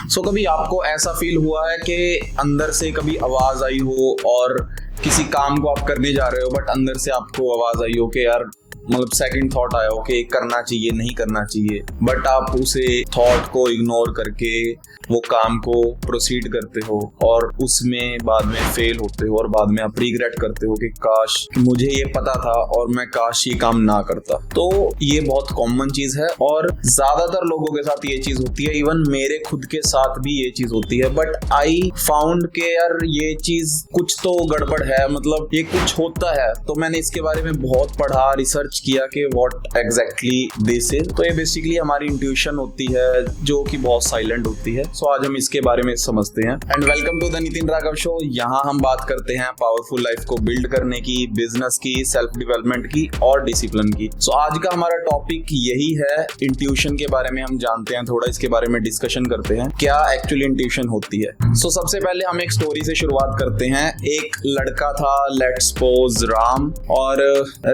सो कभी आपको ऐसा फील हुआ है कि अंदर से कभी आवाज आई हो और किसी काम को आप करने जा रहे हो बट अंदर से आपको आवाज आई हो कि यार मतलब सेकंड थॉट आया हो कि करना चाहिए नहीं करना चाहिए, बट आप उसे थॉट को इग्नोर करके वो काम को प्रोसीड करते हो और उसमें बाद में फेल होते हो और बाद में आप रिग्रेट करते हो कि काश मुझे ये पता था और मैं काश ये काम ना करता। तो ये बहुत कॉमन चीज है और ज्यादातर लोगों के साथ ये चीज होती है, इवन मेरे खुद के साथ भी ये चीज होती है। बट आई फाउंड के यार ये चीज कुछ तो गड़बड़ है, मतलब ये कुछ होता है। तो मैंने इसके बारे में बहुत पढ़ा, रिसर्च किया कि व्हाट एग्जैक्टली दिस इज। तो ये बेसिकली हमारी इंट्यूशन होती है जो कि बहुत साइलेंट होती है। सो आज हम इसके बारे में समझते हैं। And welcome to the Nitin Raghav show. यहाँ हम बात करते हैं पावरफुल लाइफ को बिल्ड करने की, बिजनेस की, सेल्फ डेवलपमेंट की और डिसिप्लिन की। सो आज का हमारा टॉपिक यही है, इंट्यूशन के बारे में हम जानते हैं, थोड़ा इसके बारे में डिस्कशन करते हैं क्या एक्चुअली इंट्यूशन होती है। सो सबसे पहले हम एक स्टोरी से शुरुआत करते हैं। एक लड़का था, लेट्स सपोज राम, और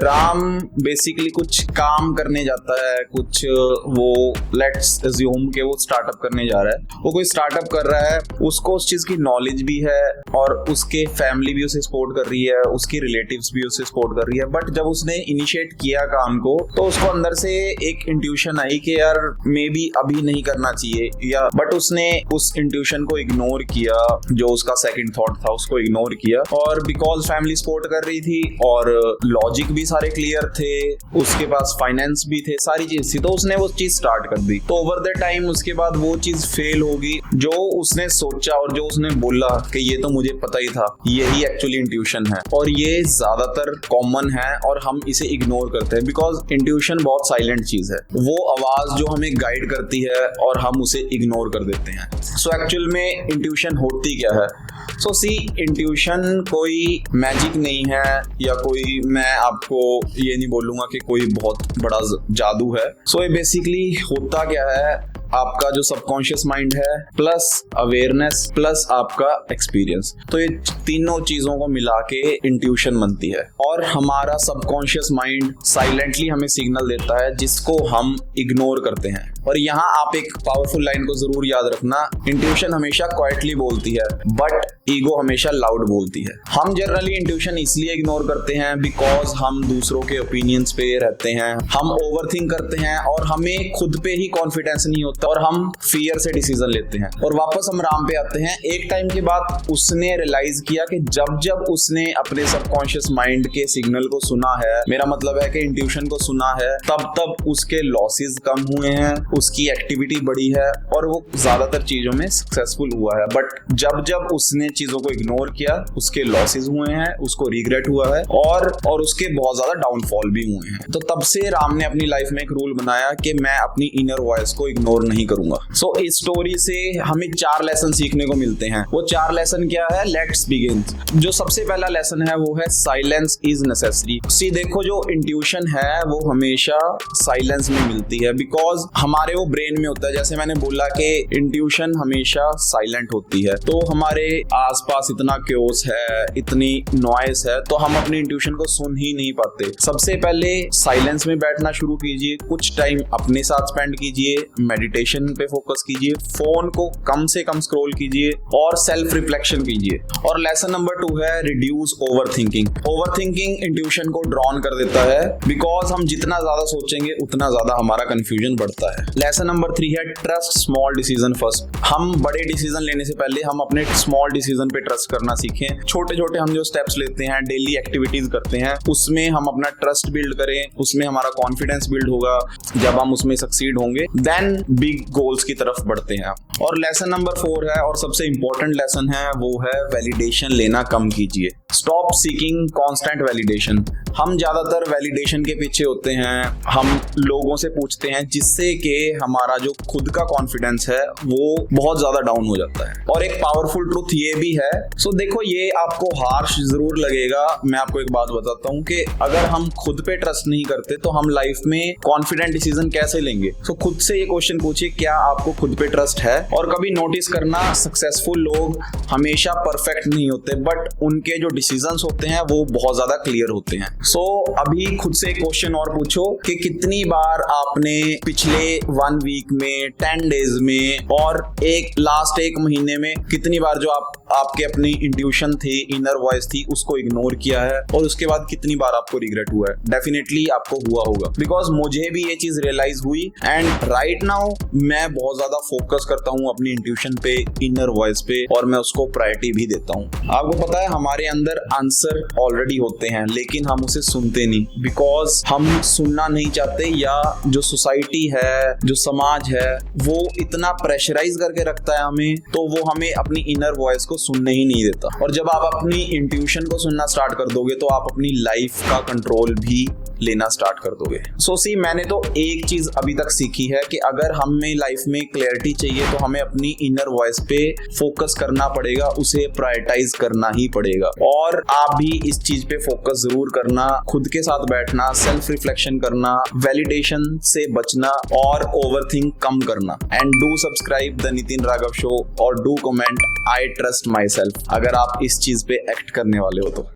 राम बेसिकली कुछ काम करने जाता है, कुछ वो लेट्स अज्यूम के वो स्टार्टअप करने जा रहा है। वो कोई स्टार्टअप कर रहा है, उसको उस चीज की नॉलेज भी है और उसके फैमिली भी उसे सपोर्ट कर रही है, उसकी रिलेटिव्स भी उसे सपोर्ट कर रही है। बट जब उसने इनिशिएट किया काम को तो उसको अंदर से एक इंट्यूशन आई कि यार मे बी अभी नहीं करना चाहिए, या बट उसने उस इंट्यूशन को इग्नोर किया, जो उसका सेकंड थॉट था उसको इग्नोर किया। और बिकॉज फैमिली सपोर्ट कर रही थी और लॉजिक भी सारे क्लियर थे, उसके पास फाइनेंस भी थे, सारी चीज थी, तो उसने वो चीज स्टार्ट कर दी। तो ओवर द टाइम उसके बाद वो चीज फेल होगी। जो उसने सोचा और जो उसने बोला कि ये तो मुझे पता ही था, यही एक्चुअली इंट्यूशन है। और ये ज्यादातर कॉमन है और हम इसे इग्नोर करते हैं बिकॉज इंट्यूशन बहुत साइलेंट चीज है। वो आवाज जो हमें गाइड करती है और हम उसे इग्नोर कर देते हैं। सो एक्चुअल में इंट्यूशन होती क्या है? सो सी, इंट्यूशन कोई मैजिक नहीं है या कोई, मैं आपको ये नहीं बोलूंगा कि कोई बहुत बड़ा जादू है। सो ये बेसिकली होता क्या है, आपका जो सबकॉन्शियस माइंड है प्लस अवेयरनेस प्लस आपका एक्सपीरियंस, तो ये तीनों चीजों को मिला के इंट्यूशन बनती है। और हमारा सबकॉन्शियस माइंड साइलेंटली हमें सिग्नल देता है जिसको हम इग्नोर करते हैं। और यहाँ आप एक पावरफुल लाइन को जरूर याद रखना, इंट्यूशन हमेशा क्वाइटली बोलती है बट ईगो हमेशा लाउड बोलती है। हम जनरली इंट्यूशन इसलिए इग्नोर करते हैं बिकॉज हम दूसरों के ओपिनियंस पे रहते हैं, हम ओवरथिंक करते हैं और हमें खुद पे ही कॉन्फिडेंस नहीं होता और हम फियर से डिसीजन लेते हैं। और वापस हम राम पे आते हैं। एक टाइम के बाद उसने रियलाइज किया कि जब जब उसने अपने सबकॉन्शियस माइंड के सिग्नल को सुना है, मेरा मतलब है कि इंट्यूशन को सुना है, तब तब उसके लॉसेस कम हुए हैं, उसकी एक्टिविटी बढ़ी है और वो ज्यादातर चीजों में सक्सेसफुल हुआ है। बट जब जब उसने चीजों को इग्नोर किया, उसके लॉसेस हुए हैं, उसको रिग्रेट हुआ है और उसके बहुत ज्यादा डाउनफॉल भी हुए हैं। तो तब से राम ने अपनी लाइफ में एक रूल बनाया कि मैं अपनी इनर वॉइस को इग्नोर नहीं करूंगा। सो इस स्टोरी से हमें 4 लेसन सीखने को मिलते हैं। वो 4 लेसन क्या है? Let's begin. जो सबसे पहला लेसन है वो है साइलेंस इज नेसेसरी। सी देखो, जो इंट्यूशन है वो हमेशा साइलेंस में मिलती है बिकॉज हमारे वो ब्रेन में होता है। जैसे मैंने बोला कि इंट्यूशन हमेशा साइलेंट होती है, तो हमारे आसपास इतना क्योस है, इतनी नॉइस है, तो हम अपनी इंट्यूशन को सुन ही नहीं पाते। सबसे पहले साइलेंस में बैठना शुरू कीजिए, कुछ टाइम अपने साथ स्पेंड कीजिए, मेडिटेशन पे फोकस कीजिए, फोन को कम से कम स्क्रॉल कीजिए और सेल्फ रिफ्लेक्शन कीजिए। और लेसन नंबर 2 है रिड्यूस ओवरथिंकिंग। ओवरथिंकिंग इंट्यूशन को ड्रॉन कर देता है बिकॉज हम जितना ज्यादा सोचेंगे उतना ज्यादा हमारा कंफ्यूजन बढ़ता है। लेसन नंबर 3 है ट्रस्ट स्मॉल डिसीजन फर्स्ट। हम बड़े डिसीजन लेने से पहले हम अपने स्मॉल डिसीजन पे ट्रस्ट करना सीखें। छोटे छोटे हम जो स्टेप्स लेते हैं, डेली एक्टिविटीज करते हैं, उसमें हम अपना ट्रस्ट बिल्ड करें, उसमें हमारा कॉन्फिडेंस बिल्ड होगा। जब हम उसमें सक्सीड होंगे देन बिग गोल्स की तरफ बढ़ते हैं। और लेसन नंबर 4 है और सबसे इंपॉर्टेंट लेसन है, वो है वैलिडेशन लेना कम कीजिए। Stop seeking constant validation. हम ज्यादातर वैलिडेशन के पीछे होते हैं, हम लोगों से पूछते हैं जिससे कि हमारा जो खुद का कॉन्फिडेंस है वो बहुत ज्यादा डाउन हो जाता है। और एक पावरफुल ट्रूथ ये भी है, सो देखो ये आपको हार्श जरूर लगेगा, मैं आपको एक बात बताता हूँ कि अगर हम खुद पे ट्रस्ट नहीं करते तो हम लाइफ में कॉन्फिडेंट डिसीजन कैसे लेंगे। सो खुद से ये क्वेश्चन पूछिए, क्या आपको खुद पे ट्रस्ट है? और कभी नोटिस करना, सक्सेसफुल लोग हमेशा परफेक्ट नहीं होते बट उनके जो डिसीजंस होते हैं वो बहुत ज्यादा क्लियर होते हैं। सो अभी खुद से क्वेश्चन और पूछो कि कितनी बार आपने पिछले 1 वीक में, 10 डेज में और लास्ट 1 महीने में कितनी बार जो आपके अपनी इंट्यूशन थे, इनर वॉइस थी, उसको इग्नोर किया है, और उसके बाद कितनी बार आपको रिग्रेट हुआ है। डेफिनेटली आपको हुआ होगा, बिकॉज मुझे भी ये चीज रियलाइज हुई एंड राइट नाउ मैं बहुत ज्यादा फोकस करता हूँ अपनी इंट्यूशन पे, इनर वॉइस पे, और मैं उसको प्रायोरिटी भी देता हूँ। आपको पता है हमारे अंदर आंसर ऑलरेडी होते हैं लेकिन हम उसे सुनते नहीं, बिकॉज हम सुनना नहीं चाहते, या जो सोसाइटी है, जो समाज है, वो इतना प्रेशराइज करके रखता है हमें, तो वो हमें अपनी इनर वॉइस को सुनने ही नहीं देता। और जब आप अपनी इंट्यूशन को सुनना स्टार्ट कर दोगे तो आप अपनी लाइफ का कंट्रोल भी लेना स्टार्ट कर दोगे। सो सी, मैंने तो एक चीज अभी तक सीखी है कि अगर हमें लाइफ में क्लैरिटी चाहिए तो हमें अपनी इनर वॉइस पे फोकस करना पड़ेगा, उसे प्रायोरिटाइज करना ही पड़ेगा। और आप भी इस चीज पे फोकस जरूर करना, खुद के साथ बैठना, सेल्फ रिफ्लेक्शन करना, वैलिडेशन से बचना और ओवरथिंक कम करना। And do subscribe the Nitin Raghav show और do comment I trust myself, अगर आप इस चीज पे एक्ट करने वाले हो तो।